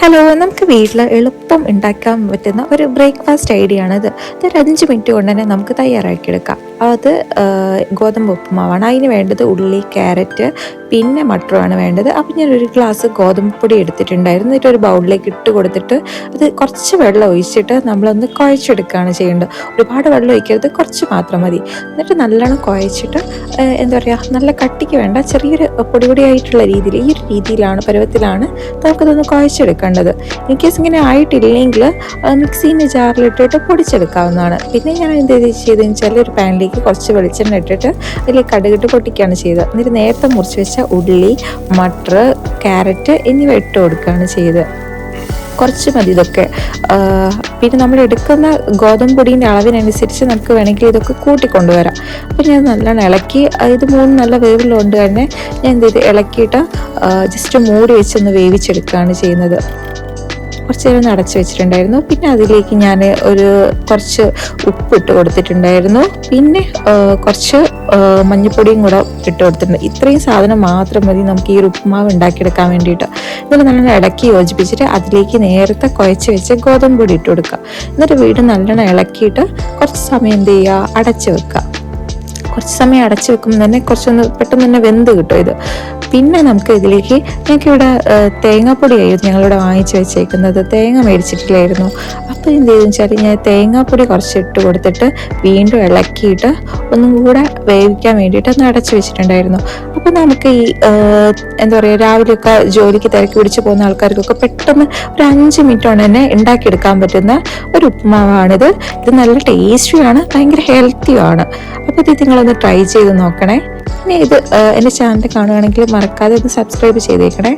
Hello, നമുക്ക് വീട്ടിൽ എളുപ്പം ഉണ്ടാക്കാൻ പറ്റുന്ന ഒരു ബ്രേക്ക്ഫാസ്റ്റ് ഐഡിയ ആണ് ഇത്. ഇതൊരു 5 മിനിറ്റ് കൊണ്ട് തന്നെ നമുക്ക് തയ്യാറാക്കിയെടുക്കാം. അത് ഗോതമ്പ് ഉപ്പുമാവാണ്. അതിന് വേണ്ടത് ഉള്ളി, ക്യാരറ്റ്, പിന്നെ മട്ടറുമാണ് വേണ്ടത്. അപ്പം ഞാനൊരു ഗ്ലാസ് ഗോതമ്പ് പൊടി എടുത്തിട്ടുണ്ടായിരുന്നു. എന്നിട്ട് ഒരു ബൗളിലേക്ക് ഇട്ട് കൊടുത്തിട്ട് അത് കുറച്ച് വെള്ളം ഒഴിച്ചിട്ട് നമ്മളൊന്ന് കുഴച്ചെടുക്കുകയാണ് ചെയ്യേണ്ടത്. ഒരുപാട് വെള്ളം ഒഴിക്കരുത്, കുറച്ച് മാത്രം മതി. എന്നിട്ട് നല്ലോണം കുഴച്ചിട്ട് എന്താ പറയുക, നല്ല കട്ടിക്ക് വേണ്ട, ചെറിയൊരു പൊടി പൊടിയായിട്ടുള്ള രീതിയിൽ, ഈ ഒരു രീതിയിലാണ്, പരുവത്തിലാണ് നമുക്കതൊന്ന് കുഴച്ചെടുക്കേണ്ടത്. ഇൻ കേസ് ഇങ്ങനെ ആയിട്ടില്ലെങ്കിൽ മിക്സീൻ്റെ ജാറിലിട്ടിട്ട് പൊടിച്ചെടുക്കാവുന്നതാണ്. പിന്നെ ഞാൻ എന്ത് ചെയ്തതെന്ന് വെച്ചാൽ ഒരു പാനിലേക്ക് കുറച്ച് വെളിച്ചെണ്ണ ഇട്ടിട്ട് അതിലേക്ക് കടുകിട്ട് പൊട്ടിക്കുകയാണ് ചെയ്തത്. എന്നിട്ട് നേരത്തെ മുറിച്ച് വെച്ച ഉള്ളി, മട്ടർ, ക്യാരറ്റ് എന്നിവ ഇട്ട് കൊടുക്കുകയാണ് ചെയ്തത്. കുറച്ച് മതി ഇതൊക്കെ. പിന്നെ നമ്മൾ എടുക്കുന്ന ഗോതമ്പ് പൊടീൻ്റെ അളവിനനുസരിച്ച് നമുക്ക് വേണമെങ്കിൽ ഇതൊക്കെ കൂട്ടിക്കൊണ്ടുവരാം. അപ്പോൾ ഞാൻ നല്ലോണം ഇളക്കി, ഇത് മൂന്ന് നല്ല വേവിലുകൊണ്ട് തന്നെ ഞാൻ എന്ത് ചെയ്ത് ഇളക്കിയിട്ട് ജസ്റ്റ് മൂടി വെച്ചൊന്ന് വേവിച്ചെടുക്കുകയാണ് ചെയ്യുന്നത്. കുറച്ച് നേരം അടച്ചു വെച്ചിട്ടുണ്ടായിരുന്നു. പിന്നെ അതിലേക്ക് ഞാൻ കുറച്ച് ഉപ്പിട്ട് കൊടുത്തിട്ടുണ്ടായിരുന്നു. പിന്നെ കുറച്ച് മഞ്ഞൾപ്പൊടിയും കൂടെ ഇട്ട് കൊടുത്തിട്ടുണ്ട്. ഇത്രയും സാധനം മാത്രം മതി നമുക്ക് ഈ ഒരു ഉപ്പുമാവ് ഉണ്ടാക്കിയെടുക്കാൻ വേണ്ടിയിട്ട്. എന്നിട്ട് നല്ലോണം ഇളക്കി യോജിപ്പിച്ചിട്ട് അതിലേക്ക് നേരത്തെ കുഴച്ച് വെച്ച് ഗോതമ്പ് പൊടി ഇട്ട് കൊടുക്കുക. എന്നിട്ട് വീണ്ടും നല്ലോണം ഇളക്കിയിട്ട് കുറച്ച് സമയം എന്ത് ചെയ്യുക, അടച്ചു വെക്കുക. കുറച്ച് സമയം അടച്ചു വെക്കുമ്പോൾ തന്നെ കുറച്ചൊന്ന് പെട്ടെന്ന് തന്നെ വെന്ത് കിട്ടും ഇത്. പിന്നെ നമുക്ക് ഇതിലേക്ക്, ഞങ്ങൾക്കിവിടെ തേങ്ങാപ്പൊടിയായിരുന്നു ഞങ്ങളിവിടെ വാങ്ങിച്ച് വെച്ചേക്കുന്നത്, തേങ്ങ മേടിച്ചിട്ടില്ലായിരുന്നു. അപ്പോൾ എന്ത് ചെയ്തെന്ന് വെച്ചാൽ ഞാൻ തേങ്ങാപ്പൊടി കുറച്ച് ഇട്ട് കൊടുത്തിട്ട് വീണ്ടും ഇളക്കിയിട്ട് ഒന്നും കൂടെ വേവിക്കാൻ വേണ്ടിയിട്ട് ഒന്ന് അടച്ചു വെച്ചിട്ടുണ്ടായിരുന്നു. അപ്പോൾ നമുക്ക് ഈ എന്താ പറയുക, രാവിലെയൊക്കെ ജോലിക്ക് തിരക്ക് പിടിച്ച് പോകുന്ന ആൾക്കാർക്കൊക്കെ പെട്ടെന്ന് ഒരു 5 മിനിറ്റ് കൊണ്ട് തന്നെ ഉണ്ടാക്കിയെടുക്കാൻ പറ്റുന്ന ഒരു ഉപ്പുമാവാണിത്. ഇത് നല്ല ടേസ്റ്റിയാണ്, ഭയങ്കര ഹെൽത്തിയുമാണ്. അപ്പോൾ ഇത് നിങ്ങളൊന്ന് ട്രൈ ചെയ്ത് നോക്കണേ. പിന്നെ ഇത് എൻ്റെ ചാനൽ കാണുകയാണെങ്കിൽ മറക്കാതെ ഒന്ന് സബ്സ്ക്രൈബ് ചെയ്തേക്കണേ.